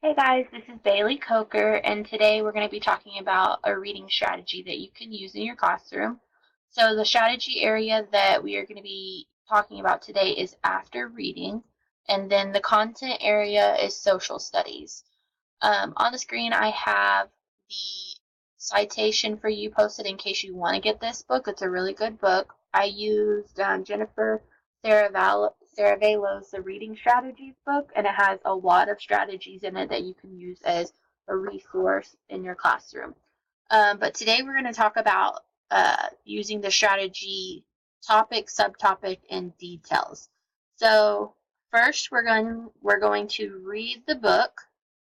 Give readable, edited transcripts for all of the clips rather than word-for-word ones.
Hey guys, this is Bailey Coker, and today we're going to be talking about a reading strategy that you can use in your classroom. So, the strategy area that we are going to be talking about today is after reading, and then the content area is social studies. On the screen, I have the citation for you posted in case you want to get this book. It's a really good book. I used Jennifer Saravello's The Reading Strategies book, and it has a lot of strategies in it that you can use as a resource in your classroom. But today we're going to talk about using the strategy topic, subtopic, and details. So first, we're going to read the book,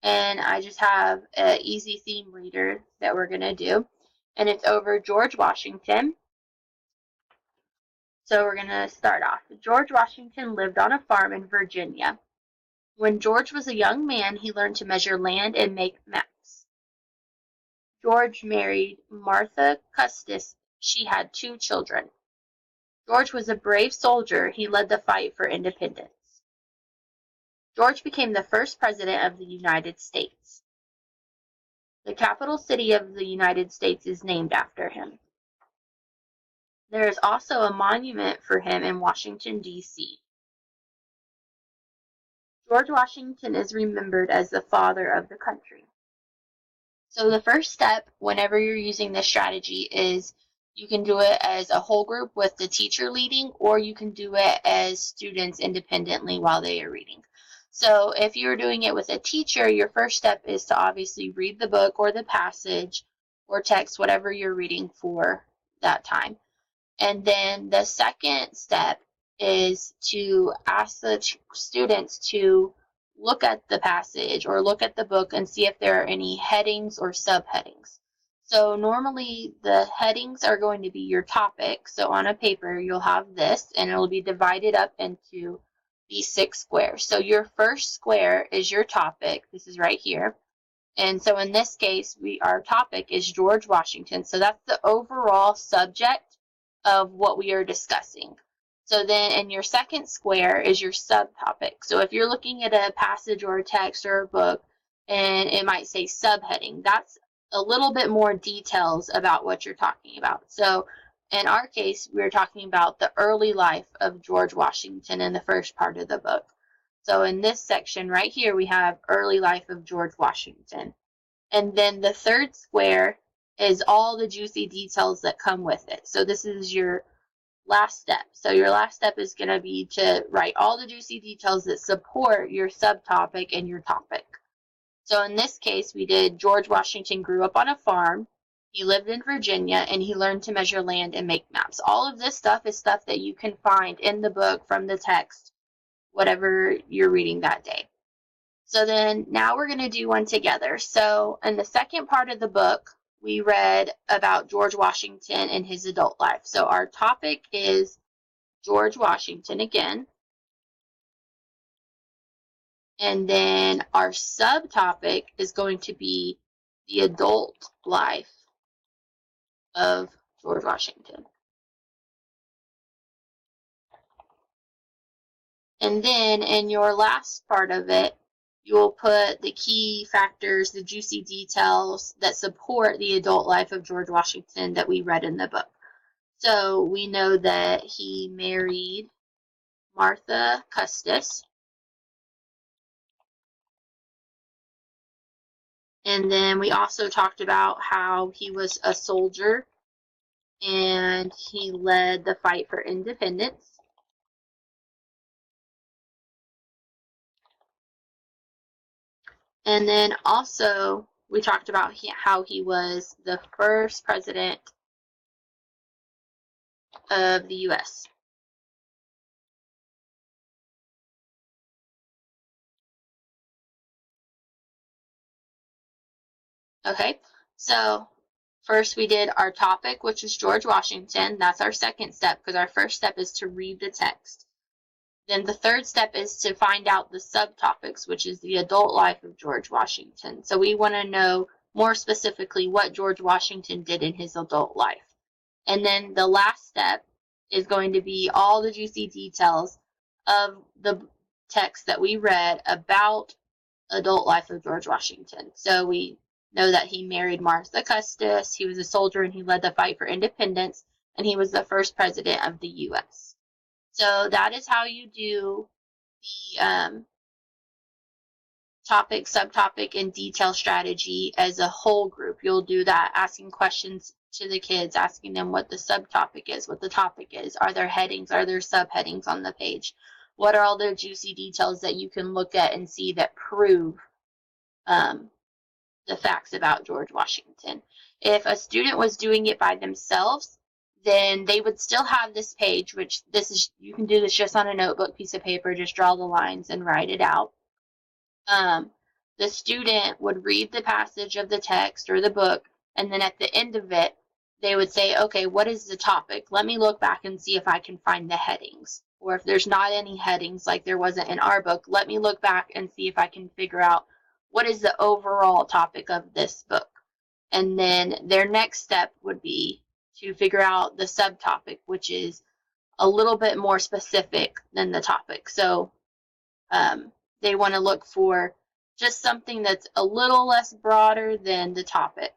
and I just have an easy theme reader that we're going to do, and it's over George Washington. So we're going to start off. George Washington lived on a farm in Virginia. When George was a young man, he learned to measure land and make maps. George married Martha Custis. She had 2 children. George was a brave soldier. He led the fight for independence. George became the first president of the United States. The capital city of the United States is named after him. There is also a monument for him in Washington, D.C. George Washington is remembered as the father of the country. So the first step whenever you're using this strategy is you can do it as a whole group with the teacher leading, or you can do it as students independently while they are reading. So if you're doing it with a teacher, your first step is to obviously read the book or the passage or text, whatever you're reading for that time. And then the second step is to ask the students to look at the passage or look at the book and see if there are any headings or subheadings. So normally the headings are going to be your topic. So on a paper you'll have this, and it'll be divided up into these 6 squares. So your first square is your topic. This is right here. And so in this case, our topic is George Washington. So that's the overall subject of what we are discussing. So then in your second square is your subtopic. So if you're looking at a passage or a text or a book, and it might say subheading, that's a little bit more details about what you're talking about. So in our case, we're talking about the early life of George Washington in the first part of the book. So in this section right here, we have early life of George Washington. And then the third square is all the juicy details that come with it. So this is your last step. So your last step is going to be to write all the juicy details that support your subtopic and your topic. So in this case, we did George Washington grew up on a farm. He lived in Virginia, and he learned to measure land and make maps. All of this stuff is stuff that you can find in the book from the text, whatever you're reading that day. So then now we're going to do one together. So in the second part of the book, we read about George Washington and his adult life. So our topic is George Washington again. And then our subtopic is going to be the adult life of George Washington. And then in your last part of it, you will put the key factors, the juicy details that support the adult life of George Washington that we read in the book. So we know that he married Martha Custis. And then we also talked about how he was a soldier and he led the fight for independence. And then also we talked about how he was the first president of the U.S. Okay, so first we did our topic, which is George Washington. That's our second step, because our first step is to read the text. Then the third step is to find out the subtopics, which is the adult life of George Washington. So we want to know more specifically what George Washington did in his adult life. And then the last step is going to be all the juicy details of the text that we read about adult life of George Washington. So we know that he married Martha Custis, he was a soldier, and he led the fight for independence, and he was the first president of the U.S. So that is how you do the topic, subtopic, and detail strategy as a whole group. You'll do that asking questions to the kids, asking them what the subtopic is, what the topic is. Are there headings? Are there subheadings on the page? What are all the juicy details that you can look at and see that prove the facts about George Washington? If a student was doing it by themselves, then they would still have this page, which this is, you can do this just on a notebook, piece of paper, just draw the lines and write it out. The student would read the passage of the text or the book, and then at the end of it, they would say, okay, what is the topic? Let me look back and see if I can find the headings. Or if there's not any headings, like there wasn't in our book, let me look back and see if I can figure out what is the overall topic of this book. And then their next step would be to figure out the subtopic, which is a little bit more specific than the topic. So they want to look for just something that's a little less broader than the topic.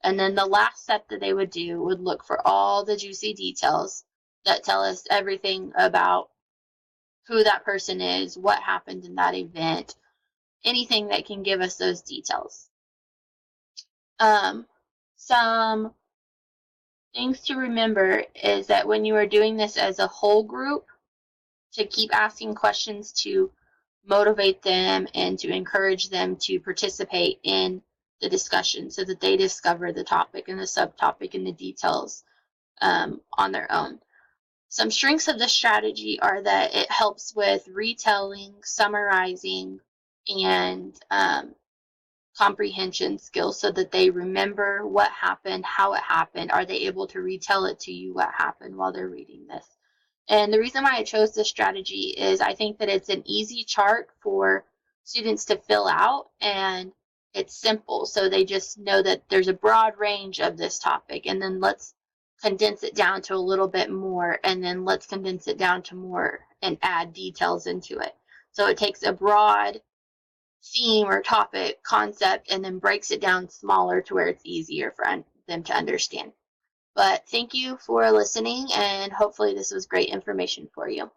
And then the last step that they would do would look for all the juicy details that tell us everything about who that person is, what happened in that event, anything that can give us those details. Some things to remember is that when you are doing this as a whole group, to keep asking questions to motivate them and to encourage them to participate in the discussion so that they discover the topic and the subtopic and the details on their own. Some strengths of the strategy are that it helps with retelling, summarizing, and comprehension skills so that they remember what happened, how it happened. Are they able to retell it to you what happened while they're reading this? And the reason why I chose this strategy is I think that it's an easy chart for students to fill out, and it's simple. So they just know that there's a broad range of this topic, and then let's condense it down to a little bit more, and then let's condense it down to more and add details into it. So it takes a broad theme or topic concept and then breaks it down smaller to where it's easier for them to understand. But thank you for listening, and hopefully this was great information for you.